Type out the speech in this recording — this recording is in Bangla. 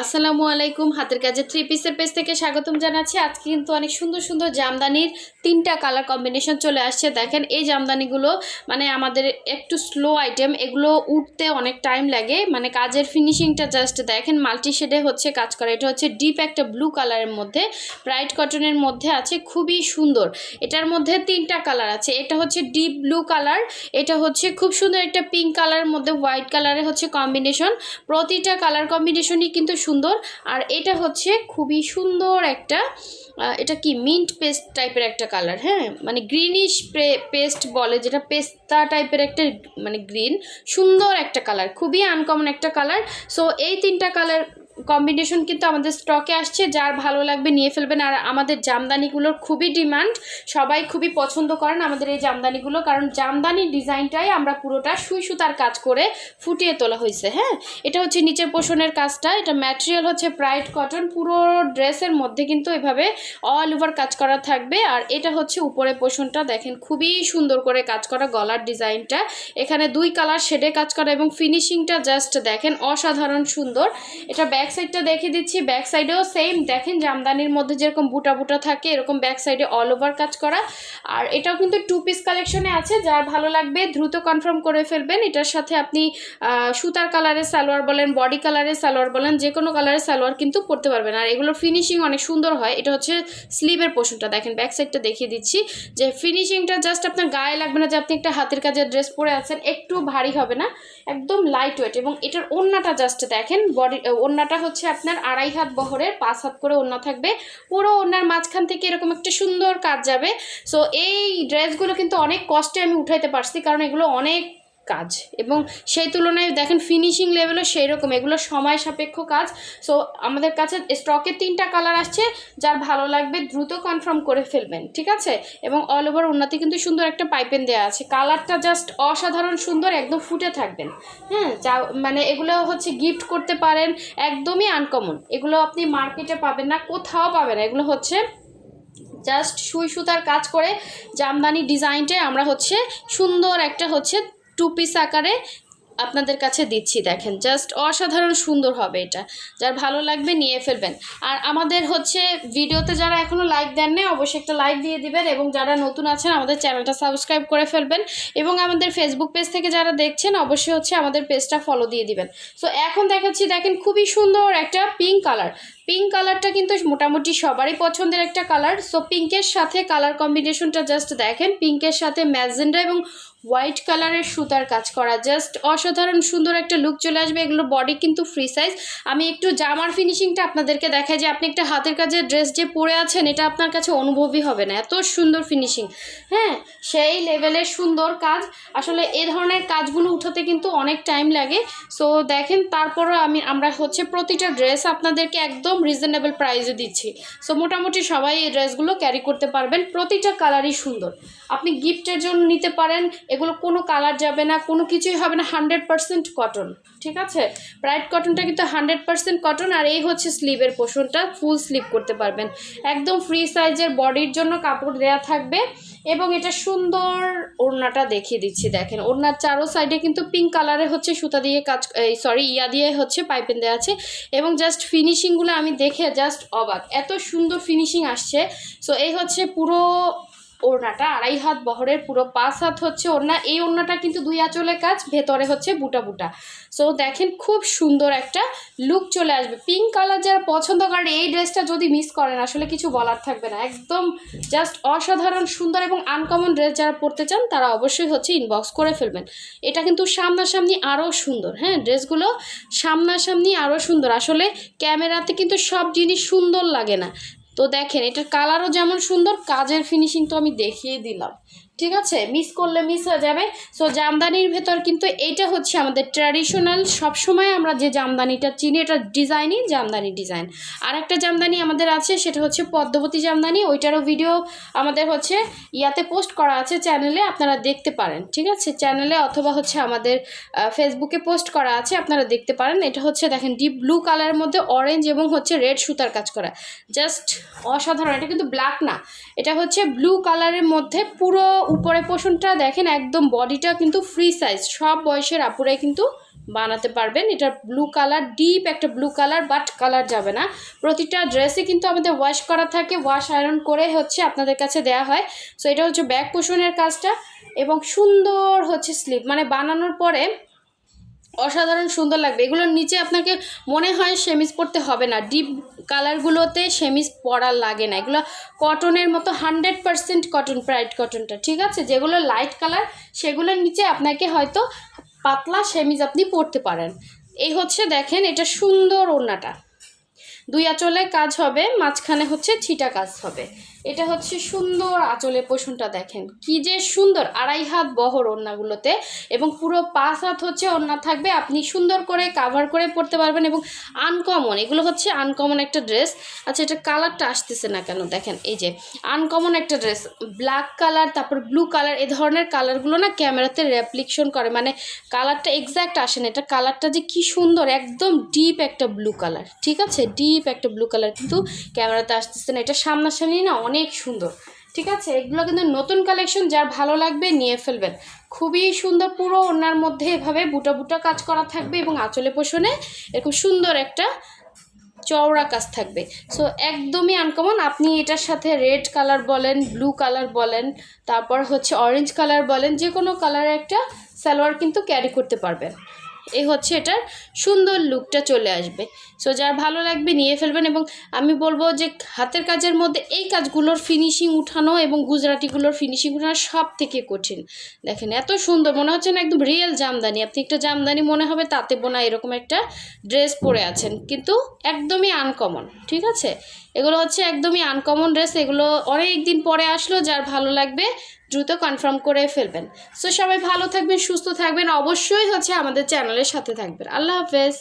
আসসালামু আলাইকুম। হাতের কাজে থ্রি পিসের পেজ থেকে স্বাগতম জানাচ্ছি। আজকে কিন্তু অনেক সুন্দর সুন্দর জামদানির তিনটা কালার কম্বিনেশন চলে আসছে। দেখেন এই জামদানিগুলো মানে আমাদের একটু স্লো আইটেম, এগুলো উঠতে অনেক টাইম লাগে, মানে কাজের ফিনিশিংটা জাস্ট দেখেন মাল্টি শেডে হচ্ছে কাজ করা। এটা হচ্ছে ডিপ একটা ব্লু কালারের মধ্যে, ব্রাইট কটনের মধ্যে আছে, খুবই সুন্দর। এটার মধ্যে তিনটা কালার আছে। এটা হচ্ছে ডিপ ব্লু কালার, এটা হচ্ছে খুব সুন্দর একটা পিঙ্ক কালারের মধ্যে হোয়াইট কালারের হচ্ছে কম্বিনেশন। প্রতিটা কালার কম্বিনেশনই কিন্তু সুন্দর। আর এটা হচ্ছে খুবই সুন্দর একটা এটা কি মিন্ট পেস্ট টাইপের একটা কালার, হ্যাঁ মানে গ্রিনিশ পেস্ট বলে, যেটা পেস্তা টাইপের একটা মানে গ্রিন, সুন্দর একটা কালার, খুবই আনকমন একটা কালার। সো এই তিনটা কালার কম্বিনেশন কিন্তু আমাদের স্টকে আসছে, যার ভালো লাগবে নিয়ে ফেলবেন। আর আমাদের জামদানিগুলোর খুবই ডিমান্ড, সবাই খুবই পছন্দ করেন আমাদের এই জামদানিগুলো, কারণ জামদানি ডিজাইনটাই আমরা পুরোটা সুই সুতার কাজ করে ফুটিয়ে তোলা হয়েছে। হ্যাঁ, এটা হচ্ছে নিচের পোষণের কাজটা, এটা ম্যাটেরিয়াল হচ্ছে ব্রাইট কটন, পুরো ড্রেসের মধ্যে কিন্তু এভাবে অল ওভার কাজ করা থাকবে। আর এটা হচ্ছে উপরে পোষণটা, দেখেন খুবই সুন্দর করে কাজ করা, গলার ডিজাইনটা এখানে দুই কালার শেডে কাজ করা এবং ফিনিশিংটা জাস্ট দেখেন অসাধারণ সুন্দর। এটা ব্যাক সাইডটা দেখিয়ে দিচ্ছি, ব্যাক সাইডেও সেম দেখেন জামদানির মধ্যে যেরকম বুটা বুটা থাকে এরকম ব্যাক সাইডে অল ওভার কাজ করা। আর এটাও কিন্তু টু পিস কালেকশনে আছে, যার ভালো লাগবে দ্রুত কনফার্ম করে ফেলবেন। এটার সাথে আপনি সুতার কালারের সালোয়ার বলেন, বডি কালারের সালোয়ার বলেন, যে কোনো কালারের সালোয়ার কিন্তু পরতে পারবেন। আর এগুলোর ফিনিশিং অনেক সুন্দর হয়। এটা হচ্ছে স্লিভের পোর্শনটা, দেখেন ব্যাক সাইডটা দেখিয়ে দিচ্ছি, যে ফিনিশিংটা জাস্ট আপনার গায়ে লাগবে না যে আপনি একটা হাতের কাজের ড্রেস পরে আছেন, একটু ভারী হবে না, একদম লাইট ওয়েট। এবং এটার ওড়নাটা জাস্ট দেখেন, বডি ওড়নাটা হচ্ছে আপনার 2.5 হাত বহরের, 5 হাত করে ওড়না থাকবে, পুরো ওড়নার মাঝখান থেকে এরকম একটা সুন্দর কাজ যাবে। সো এই ড্রেসগুলো কিন্তু অনেক কষ্টে আমি উঠাইতে পারছি, কারণ এগুলো অনেক কাজ, এবং সেই তুলনায় দেখেন ফিনিশিং লেভেলও সেই রকম, এগুলো সময় সাপেক্ষ কাজ। সো আমাদের কাছে স্টকে তিনটা কালার আসছে, যার ভালো লাগবে দ্রুত কনফার্ম করে ফেলবেন, ঠিক আছে। এবং অল ওভার ওড়নাতে কিন্তু সুন্দর একটা পাইপেন দেওয়া আছে, কালারটা জাস্ট অসাধারণ সুন্দর, একদম ফুটে থাকবেন। হ্যাঁ, যা মানে এগুলো হচ্ছে গিফট করতে পারেন, একদমই আনকমন, এগুলো আপনি মার্কেটে পাবেন না, কোথাও পাবেন না। এগুলো হচ্ছে জাস্ট সুই সুতার কাজ করে জামদানি ডিজাইনটাই আমরা হচ্ছে সুন্দর একটা হচ্ছে টু পিস আকারে আপনাদের কাছে দিচ্ছি। দেখেন জাস্ট অসাধারণ সুন্দর হবে এটা, যার ভালো লাগবে নিয়ে ফেলবেন। আর আমাদের হচ্ছে ভিডিওতে যারা এখনও লাইক দেন না অবশ্যই একটা লাইক দিয়ে দিবেন, এবং যারা নতুন আছেন আমাদের চ্যানেলটা সাবস্ক্রাইব করে ফেলবেন, এবং আমাদের ফেসবুক পেজ থেকে যারা দেখছেন অবশ্যই হচ্ছে আমাদের পেজটা ফলো দিয়ে দিবেন। সো এখন দেখাচ্ছি, দেখেন খুবই সুন্দর একটা পিঙ্ক কালার। পিঙ্ক কালারটা কিন্তু মোটামুটি সবারই পছন্দের একটা কালার। সো পিঙ্কের সাথে কালার কম্বিনেশনটা জাস্ট দেখেন, পিঙ্কের সাথে ম্যাজেন্ডা এবং হোয়াইট কালারের সুতার কাজ করা, জাস্ট অসাধারণ সুন্দর একটা লুক চলে আসবে। এগুলো বডি কিন্তু ফ্রি সাইজ। আমি একটু জামার ফিনিশিংটা আপনাদেরকে দেখাই, যে আপনি একটা হাতের কাজের ড্রেস যে পরে আছেন এটা আপনার কাছে অনুভবই হবে না, এত সুন্দর ফিনিশিং। হ্যাঁ, সেই লেভেলের সুন্দর কাজ। আসলে এই ধরনের কাজগুলো উঠাতে কিন্তু অনেক টাইম লাগে। সো দেখেন, তারপরও আমরা হচ্ছে প্রতিটা ড্রেস আপনাদেরকে একদম রিজনেবল প্রাইসে দিচ্ছি। সো মোটামুটি সবাই এই ড্রেসগুলো ক্যারি করতে পারবেন, প্রতিটা কালারই সুন্দর, আপনি গিফটের জন্য নিতে পারেন। এগুলো কোনো কালার যাবে না, কোনো কিছুই হবে না, 100% কটন, ঠিক আছে। ব্রাইট কটনটা কিন্তু 100% কটন। আর এই হচ্ছে স্লিভের পোর্শনটা, ফুল স্লিভ করতে পারবেন, একদম ফ্রি সাইজের বডির জন্য কাপড় দেয়া থাকবে। এবং এটা সুন্দর ওড়নাটা দেখিয়ে দিচ্ছি, দেখেন ওড়নার চারো সাইডে কিন্তু পিঙ্ক কালারে হচ্ছে সুতা দিয়ে কাজ, ইয়া দিয়ে হচ্ছে পাইপেন দেওয়া আছে। এবং জাস্ট ফিনিশিংগুলো আমি দেখে জাস্ট অবাক, এত সুন্দর ফিনিশিং আসছে। সো এই হচ্ছে পুরো ওড়নাটা, 2.5 হাত বহরের, পুরো 5 হাত হচ্ছে ওড়না। এই ওড়নাটা কিন্তু 2 আঁচলের কাজ, ভেতরে হচ্ছে বুটা বুটা। সো দেখেন খুব সুন্দর একটা লুক চলে আসবে। পিঙ্ক কালার যারা পছন্দ করেন এই ড্রেসটা যদি মিস করেন আসলে কিছু বলার থাকবে না, একদম জাস্ট অসাধারণ সুন্দর এবং আনকমন ড্রেস যারা পরতে চান তারা অবশ্যই হচ্ছে ইনবক্স করে ফেলবেন। এটা কিন্তু সামনাসামনি আরও সুন্দর, হ্যাঁ ড্রেসগুলো সামনাসামনি আরও সুন্দর। আসলে ক্যামেরাতে কিন্তু সব জিনিস সুন্দর লাগে না। তো দেখেন এটার কালারও যেমন সুন্দর, কাজের ফিনিশিং তো আমি দেখিয়ে দিলাম, ঠিক আছে, মিস করলে মিস হয়ে যাবে। সো জামদানির ভেতর কিন্তু এইটা হচ্ছে আমাদের ট্র্যাডিশনাল, সবসময় আমরা যে জামদানিটা চিনি এটা ডিজাইনই জামদানি ডিজাইন। আর একটা জামদানি আমাদের আছে সেটা হচ্ছে পদ্মবতী জামদানি, ওইটারও ভিডিও আমাদের হচ্ছে ইয়াতে পোস্ট করা আছে চ্যানেলে, আপনারা দেখতে পারেন, ঠিক আছে, চ্যানেলে অথবা হচ্ছে আমাদের ফেসবুকে পোস্ট করা আছে, আপনারা দেখতে পারেন। এটা হচ্ছে দেখেন ডিপ ব্লু কালারের মধ্যে অরেঞ্জ এবং হচ্ছে রেড সুতার কাজ করা, জাস্ট অসাধারণ। এটা কিন্তু ব্ল্যাক না, এটা হচ্ছে ব্লু কালারের মধ্যে পুরো উপরে পোর্শনটা দেখেন, একদম বডিটা কিন্তু ফ্রি সাইজ, সব বয়সের আপুরাই কিন্তু বানাতে পারবেন। এটা ব্লু কালার, ডিপ একটা ব্লু কালার, বাট কালার যাবে না। প্রতিটা ড্রেসে কিন্তু আমাদের ওয়াশ করা থাকে, ওয়াশ আয়রন করে হচ্ছে আপনাদের কাছে দেওয়া হয়। সো এটা হচ্ছে ব্যাক পোষণের কাজটা, এবং সুন্দর হচ্ছে স্লিভ, মানে বানানোর পরে অসাধারণ সুন্দর লাগবে। এগুলোর নিচে আপনাকে মনে হয় সেমিজ পরতে হবে না, ডিপ কালারগুলোতে সেমিজ পরা লাগে না। এগুলো কটনের মতো 100% কটন, প্রাইড কটনটা, ঠিক আছে। যেগুলো লাইট কালার সেগুলোর নিচে আপনাকে হয়তো পাতলা সেমিজ আপনি পরতে পারেন। এই হচ্ছে দেখেন, এটা সুন্দর ওড়নাটা, 2 আঁচলে কাজ হবে, মাঝখানে হচ্ছে ছিটা কাজ হবে। এটা হচ্ছে সুন্দর আঁচলের পোষণটা দেখেন কি যে সুন্দর, 2.5 হাত বহর ওড়নাগুলোতে, এবং পুরো 5 হাত হচ্ছে ওড়না থাকবে। আপনি সুন্দর করে কাভার করে পরতে পারবেন, এবং আনকমন, এগুলো হচ্ছে আনকমন একটা ড্রেস। আচ্ছা, এটা কালারটা আসতেছে না কেন, দেখেন এই যে আনকমন একটা ড্রেস, ব্ল্যাক কালার, তারপর ব্লু কালার, এই ধরনের কালারগুলো না ক্যামেরাতে রেপ্লিকশন করে, মানে কালারটা এক্স্যাক্ট আসে না। এটা কালারটা যে কি সুন্দর, একদম ডিপ একটা ব্লু কালার, ঠিক আছে, ডিপ একটা ব্লু কালার, কিন্তু ক্যামেরাতে আসতেছে না। এটা সামনাসামনি না অনেক সুন্দর, ঠিক আছে। এগুলো কিন্তু নতুন কালেকশন, যার ভালো লাগবে নিয়ে ফেলবেন। খুবই সুন্দর, পুরো ওড়নার মধ্যে এভাবে বুটা বুটা কাজ করা থাকবে, এবং আঁচলে পোষণে এরকম সুন্দর একটা চওড়া কাজ থাকবে। সো একদমই আনকমন। আপনি এটার সাথে রেড কালার বলেন, ব্লু কালার বলেন, তারপর হচ্ছে অরেঞ্জ কালার বলেন, যে কোনো কালারের একটা সালোয়ার কিন্তু ক্যারি করতে পারবেন। এই হচ্ছে এটার সুন্দর লুকটা চলে আসবে। সো যার ভালো লাগবে নিয়ে ফেলবেন। এবং আমি বলবো যে হাতের কাজের মধ্যে এই কাজগুলোর ফিনিশিং উঠানো এবং গুজরাটিগুলোর ফিনিশিং উঠানো সব থেকে কঠিন। দেখেন এত সুন্দর, মনে হচ্ছে না একদম রিয়েল জামদানি, আপনি একটা জামদানি মনে হবে তাতে বোনা এরকম একটা ড্রেস পরে আছেন, কিন্তু একদমই আনকমন, ঠিক আছে। এগুলো হচ্ছে একদমই আনকমন ড্রেস। এগুলো অনেক দিন পরে আসলো, যার ভালো লাগবে দ্রুত কনফার্ম করে ফেলবেন। সো সবাই ভালো থাকবেন, সুস্থ থাকবেন, অবশ্যই হচ্ছে আমাদের চ্যানেলের সাথে থাকবেন। আল্লাহ হাফেজ।